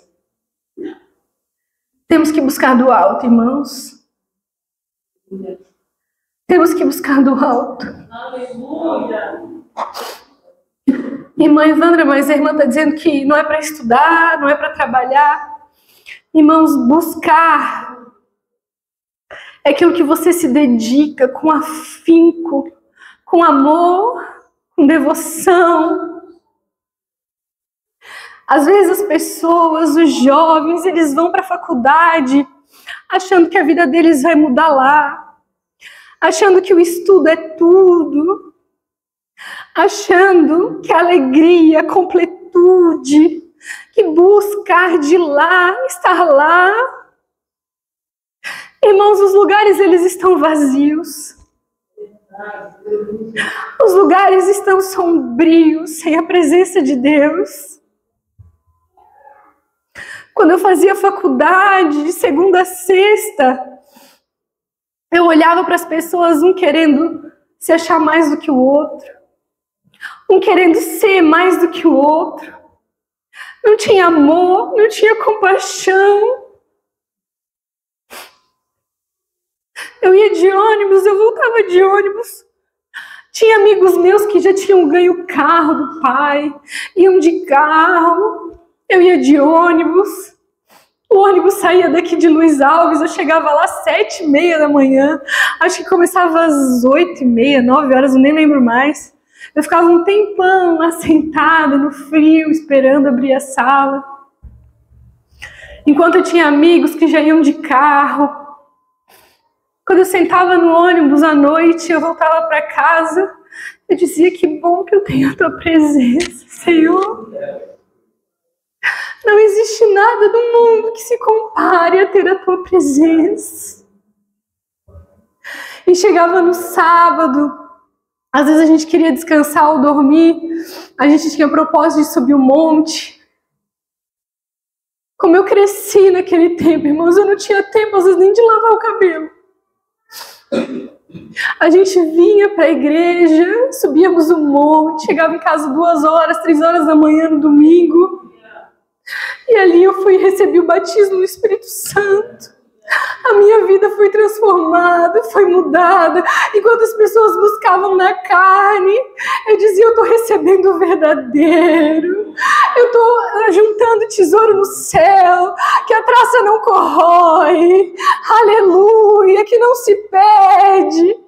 Temos que buscar do alto, irmãos. Temos que buscar do alto. Aleluia. Irmã Evandra, mas a irmã está dizendo que não é para estudar, não é para trabalhar. Irmãos, buscar é aquilo que você se dedica com afinco, com amor, com devoção. Às vezes as pessoas, os jovens, eles vão para a faculdade achando que a vida deles vai mudar lá. Achando que o estudo é tudo, achando que a alegria, a completude, que buscar de lá, estar lá. Irmãos, os lugares eles estão vazios. Os lugares estão sombrios, sem a presença de Deus. Quando eu fazia faculdade, de segunda a sexta, eu olhava para as pessoas, um querendo se achar mais do que o outro, um querendo ser mais do que o outro. Não tinha amor, não tinha compaixão. Eu ia de ônibus, eu voltava de ônibus. Tinha amigos meus que já tinham ganho o carro do pai, iam de carro. Eu ia de ônibus. O ônibus saía daqui de Luiz Alves, eu chegava lá às 7h30 da manhã, acho que começava às 8h30, 9 horas, eu nem lembro mais. Eu ficava um tempão lá sentada no frio, esperando abrir a sala. Enquanto eu tinha amigos que já iam de carro. Quando eu sentava no ônibus à noite, eu voltava para casa, eu dizia: que bom que eu tenho a tua presença, Senhor. Não existe nada do mundo que se compare a ter a tua presença. E chegava no sábado, às vezes a gente queria descansar ou dormir, a gente tinha o propósito de subir o monte. Como eu cresci naquele tempo, irmãos, eu não tinha tempo às vezes nem de lavar o cabelo. A gente vinha para a igreja, subíamos o monte, chegava em casa 2 horas, 3 horas da manhã no domingo. E ali eu recebi o batismo no Espírito Santo. A minha vida foi transformada, foi mudada. Enquanto as pessoas buscavam na carne, eu dizia: eu estou recebendo o verdadeiro. Eu estou juntando tesouro no céu, que a traça não corrói. Aleluia, que não se perde.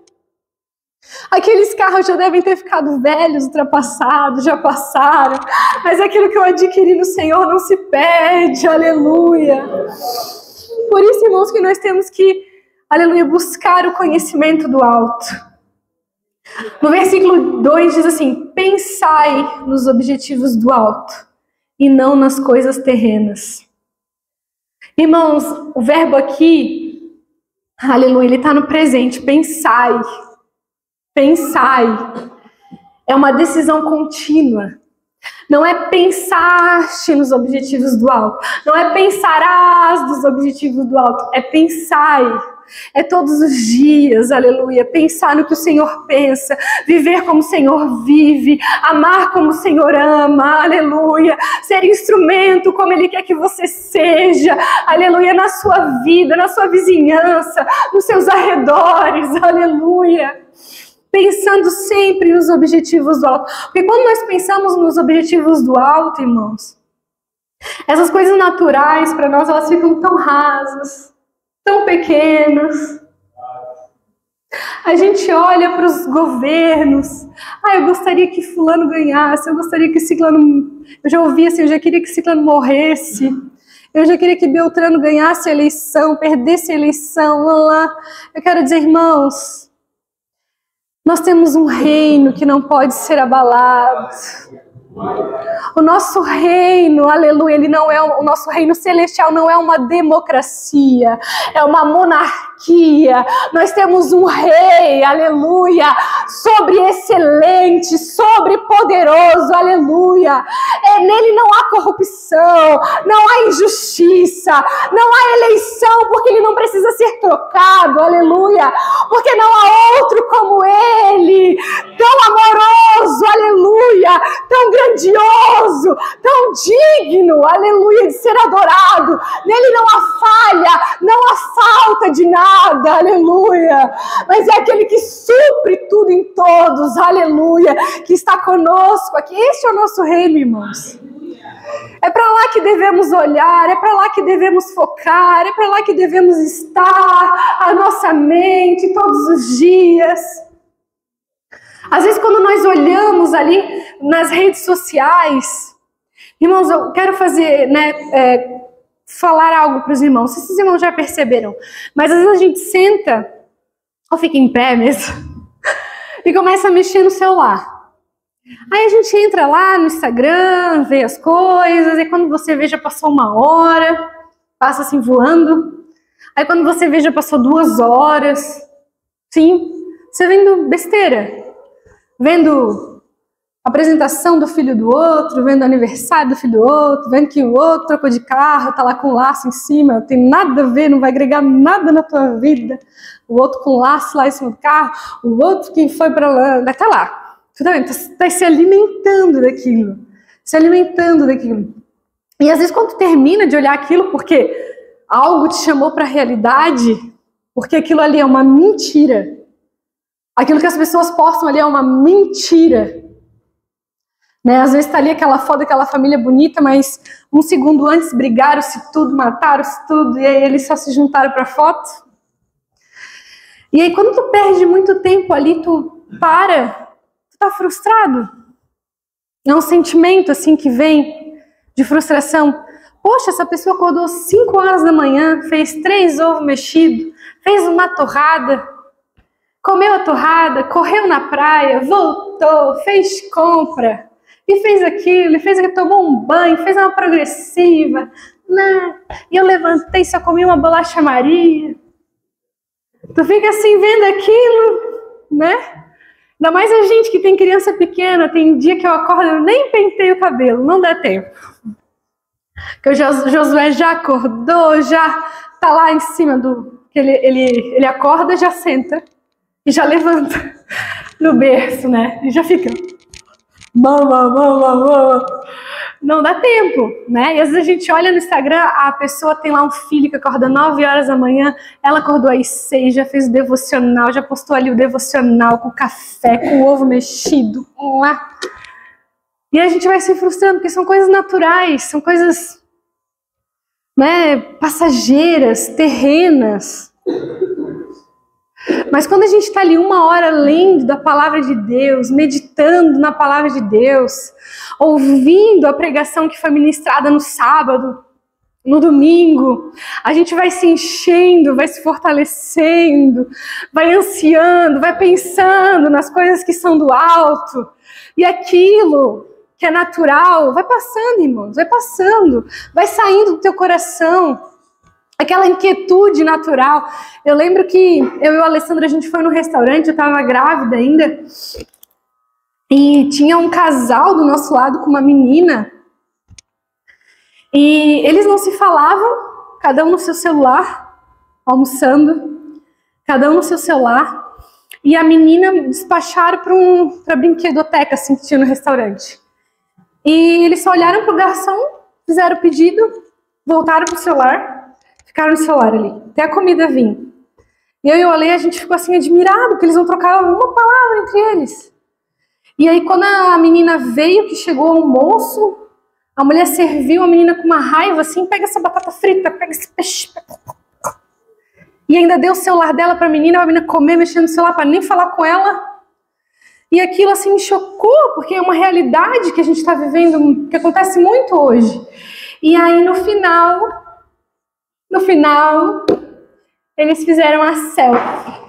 Aqueles carros já devem ter ficado velhos, ultrapassados, já passaram. Mas aquilo que eu adquiri no Senhor não se perde, aleluia. Por isso, irmãos, que nós temos que aleluia, buscar o conhecimento do alto. No versículo 2 diz assim: pensai nos objetivos do alto e não nas coisas terrenas. Irmãos, o verbo aqui, aleluia, ele está no presente. Pensai. Pensai. É uma decisão contínua. Não é pensaste nos objetivos do alto. Não é pensarás dos objetivos do alto. É pensai. É todos os dias, aleluia, pensar no que o Senhor pensa, viver como o Senhor vive, amar como o Senhor ama, aleluia, ser instrumento como Ele quer que você seja, aleluia, na sua vida, na sua vizinhança, nos seus arredores, aleluia. Pensando sempre nos objetivos do alto. Porque quando nós pensamos nos objetivos do alto, irmãos, essas coisas naturais para nós, elas ficam tão rasas, tão pequenas. A gente olha para os governos. Eu gostaria que fulano ganhasse, eu gostaria que ciclano... Eu já ouvi assim, eu já queria que ciclano morresse. Eu já queria que Beltrano ganhasse a eleição, perdesse a eleição. Lá. Eu quero dizer, irmãos, nós temos um reino que não pode ser abalado. O nosso reino, aleluia, ele não é o nosso reino celestial não é uma democracia, é uma monarquia. Nós temos um rei, aleluia, sobre excelente, sobre poderoso, aleluia. Nele não há corrupção, não há injustiça, não há eleição, porque ele não precisa ser trocado, aleluia, porque não há outro como ele, tão amoroso, aleluia, tão grandioso, tão digno, aleluia, de ser adorado. Nele não há falha, não há falta de nada, aleluia. Mas é aquele que supre tudo em todos, aleluia, que está conosco aqui. Este é o nosso reino, irmãos. É para lá que devemos olhar, é para lá que devemos focar, é para lá que devemos estar, a nossa mente todos os dias. Às vezes quando nós olhamos ali nas redes sociais, irmãos, eu quero fazer, falar algo para os irmãos, se esses irmãos já perceberam, mas às vezes a gente senta, ou fica em pé mesmo, e começa a mexer no celular. Aí a gente entra lá no Instagram, vê as coisas, e quando você vê já passou 1 hora, passa assim voando. Aí quando você vê já passou 2 horas, sim, você vendo besteira. Vendo a apresentação do filho do outro, vendo o aniversário do filho do outro, vendo que o outro trocou de carro, tá lá com um laço em cima, não tem nada a ver, não vai agregar nada na tua vida. O outro com laço lá em cima do carro, o outro que foi para lá, tá lá. Tá se alimentando daquilo, se alimentando daquilo. E às vezes quando tu termina de olhar aquilo porque algo te chamou para a realidade, porque aquilo ali é uma mentira. Aquilo que as pessoas postam ali é uma mentira. Né? Às vezes está ali aquela foto daquela família bonita, mas 1 segundo antes brigaram-se tudo, mataram-se tudo, e aí eles só se juntaram para a foto. E aí quando tu perde muito tempo ali, tu tá frustrado. É um sentimento assim que vem de frustração. Poxa, essa pessoa acordou 5 horas da manhã, fez 3 ovos mexidos, fez uma torrada, comeu a torrada, correu na praia, voltou, fez compra, e fez aquilo, tomou um banho, fez uma progressiva, né? E eu levantei, só comi uma bolacha Maria. Tu fica assim vendo aquilo, né? Ainda mais a gente que tem criança pequena, tem dia que eu acordo, eu nem pentei o cabelo, não dá tempo. Que o Josué já acordou, já tá lá em cima do... Ele acorda, já senta. E já levanta no berço, né? E já fica... Não dá tempo, né? E às vezes a gente olha no Instagram, a pessoa tem lá um filho que acorda 9 horas da manhã, ela acordou às 6, já fez o devocional, já postou ali o devocional com café, com ovo mexido. E a gente vai se frustrando, porque são coisas naturais, são coisas, né, passageiras, terrenas. Mas quando a gente está ali 1 hora lendo da palavra de Deus, meditando na palavra de Deus, ouvindo a pregação que foi ministrada no sábado, no domingo, a gente vai se enchendo, vai se fortalecendo, vai ansiando, vai pensando nas coisas que são do alto. E aquilo que é natural vai passando, irmãos, vai passando, vai saindo do teu coração. Aquela inquietude natural. Eu lembro que eu e o Alessandro, a gente foi no restaurante, eu estava grávida ainda, e tinha um casal do nosso lado com uma menina, e eles não se falavam, cada um no seu celular, almoçando, cada um no seu celular, e a menina despacharam para a brinquedoteca, assim, que tinha no restaurante. E eles só olharam para o garçom, fizeram o pedido, voltaram para o celular, ficaram no celular ali, até a comida vir. E eu e o Ale, a gente ficou assim admirado, porque eles não trocavam uma palavra entre eles. E aí quando a menina veio, que chegou ao almoço, a mulher serviu a menina com uma raiva, assim, pega essa batata frita, pega esse peixe. E ainda deu o celular dela para a menina comer, mexendo no celular, para nem falar com ela. E aquilo assim me chocou, porque é uma realidade que a gente está vivendo, que acontece muito hoje. E aí no final, eles fizeram a selfie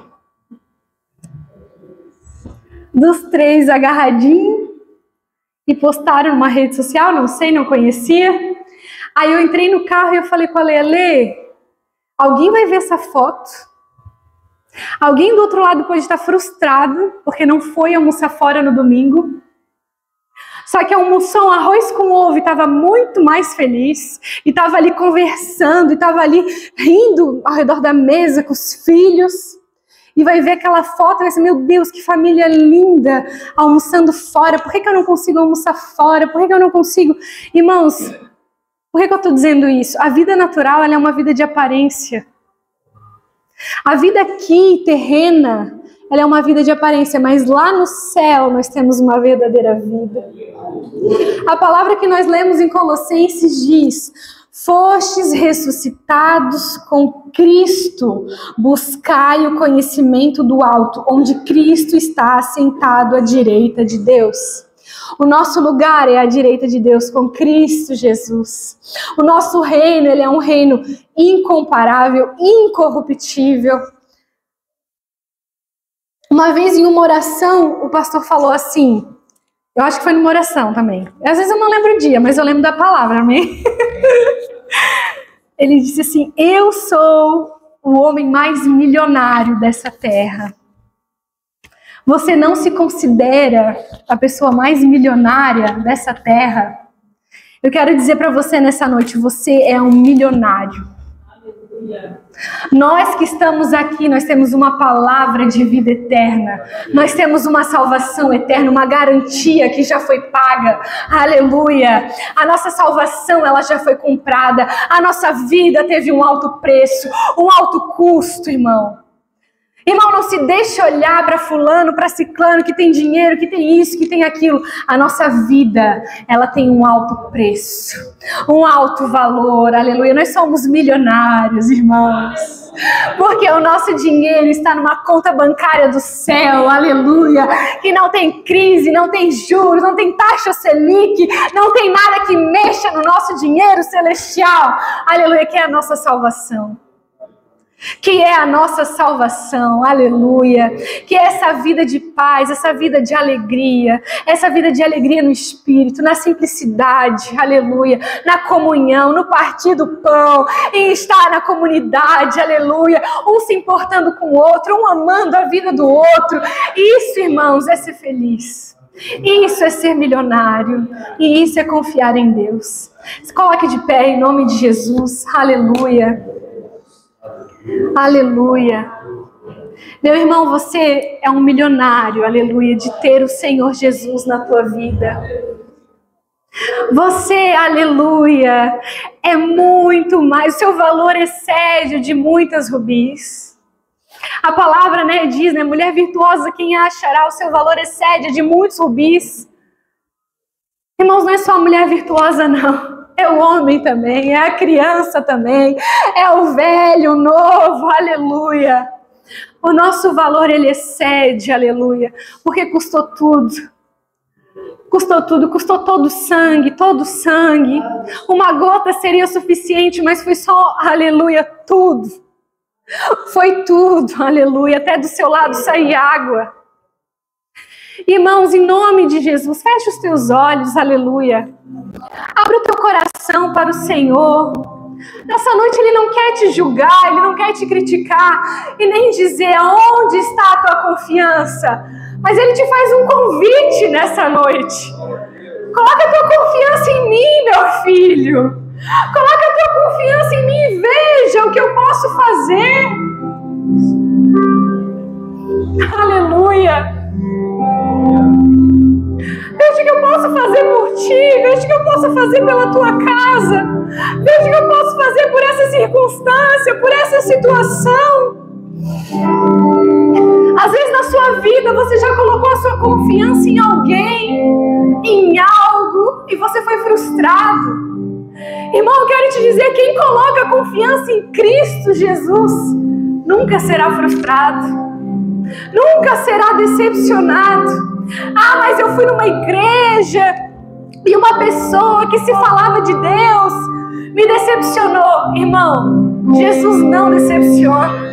dos três agarradinhos e postaram numa rede social, não sei, não conhecia. Aí eu entrei no carro e eu falei com a Ale, alguém vai ver essa foto? Alguém do outro lado pode estar frustrado porque não foi almoçar fora no domingo. Só que almoçou um arroz com ovo e estava muito mais feliz. E estava ali conversando, e estava ali rindo ao redor da mesa com os filhos. E vai ver aquela foto e vai dizer, meu Deus, que família linda, almoçando fora. Por que eu não consigo almoçar fora? Por que eu não consigo? Irmãos, por que eu estou dizendo isso? A vida natural, ela é uma vida de aparência. A vida aqui, terrena, ela é uma vida de aparência, mas lá no céu nós temos uma verdadeira vida. A palavra que nós lemos em Colossenses diz, fostes ressuscitados com Cristo, buscai o conhecimento do alto, onde Cristo está assentado à direita de Deus. O nosso lugar é à direita de Deus com Cristo Jesus. O nosso reino, ele é um reino incomparável, incorruptível. Uma vez em uma oração, o pastor falou assim, eu acho que foi numa oração também. Às vezes eu não lembro o dia, mas eu lembro da palavra, amém? Ele disse assim, eu sou o homem mais milionário dessa terra. Você não se considera a pessoa mais milionária dessa terra? Eu quero dizer para você nessa noite, você é um milionário. Nós que estamos aqui, nós temos uma palavra de vida eterna. Nós temos uma salvação eterna, uma garantia que já foi paga. Aleluia! A nossa salvação, ela já foi comprada. A nossa vida teve um alto preço, um alto custo, irmão. Irmão, não se deixe olhar para fulano, para ciclano, que tem dinheiro, que tem isso, que tem aquilo. A nossa vida, ela tem um alto preço, um alto valor, aleluia. Nós somos milionários, irmãos, porque o nosso dinheiro está numa conta bancária do céu, aleluia, que não tem crise, não tem juros, não tem taxa Selic, não tem nada que mexa no nosso dinheiro celestial, aleluia, que é a nossa salvação. Que é a nossa salvação, aleluia, que é essa vida de paz, essa vida de alegria no Espírito, na simplicidade, aleluia, na comunhão, no partir do pão, em estar na comunidade, aleluia, um se importando com o outro, um amando a vida do outro. Isso, irmãos, é ser feliz. Isso é ser milionário, e isso é confiar em Deus. Se coloque de pé em nome de Jesus, aleluia. Aleluia. Meu irmão, você é um milionário, aleluia, de ter o Senhor Jesus na tua vida. Você, aleluia, é muito mais, o seu valor excede o de muitas rubis. A palavra, diz, mulher virtuosa, quem achará, o seu valor excede de muitos rubis. Irmãos, não é só a mulher virtuosa, não. É o homem também, é a criança também, é o velho, o novo, aleluia. O nosso valor, ele excede, aleluia, porque custou tudo. Custou tudo, custou todo o sangue, todo o sangue. Uma gota seria suficiente, mas foi só, aleluia, tudo. Foi tudo, aleluia, até do seu lado sair água. Irmãos, em nome de Jesus, feche os teus olhos, aleluia. Abre o teu coração para o Senhor. Nessa noite Ele não quer te julgar, Ele não quer te criticar e nem dizer onde está a tua confiança. Mas Ele te faz um convite nessa noite. Coloca a tua confiança em mim, meu filho. Coloca a tua confiança em mim e veja o que eu posso fazer. Aleluia. Veja o que eu posso fazer por ti. Veja o que eu posso fazer pela tua casa. Veja o que eu posso fazer por essa circunstância, por essa situação. Às vezes na sua vida você já colocou a sua confiança em alguém, em algo, e você foi frustrado. Irmão, eu quero te dizer, quem coloca a confiança em Cristo Jesus nunca será frustrado, nunca será decepcionado. Ah, mas eu fui numa igreja e uma pessoa que se falava de Deus me decepcionou. Irmão, Jesus não decepciona.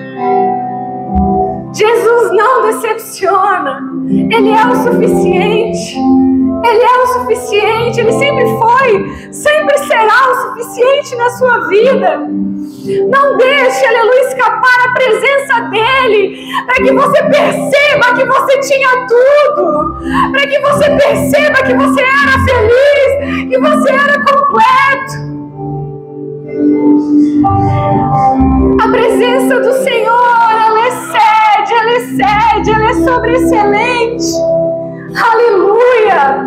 Jesus não decepciona. Ele é o suficiente. Ele é o suficiente. Ele sempre foi, sempre será o suficiente na sua vida. Não deixe, aleluia, escapar a presença dele, para que você perceba que você tinha tudo, para que você perceba que você era feliz, que você era completo. A presença do Senhor, ela excede, ela é sobreexcelente. Aleluia,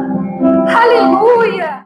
aleluia.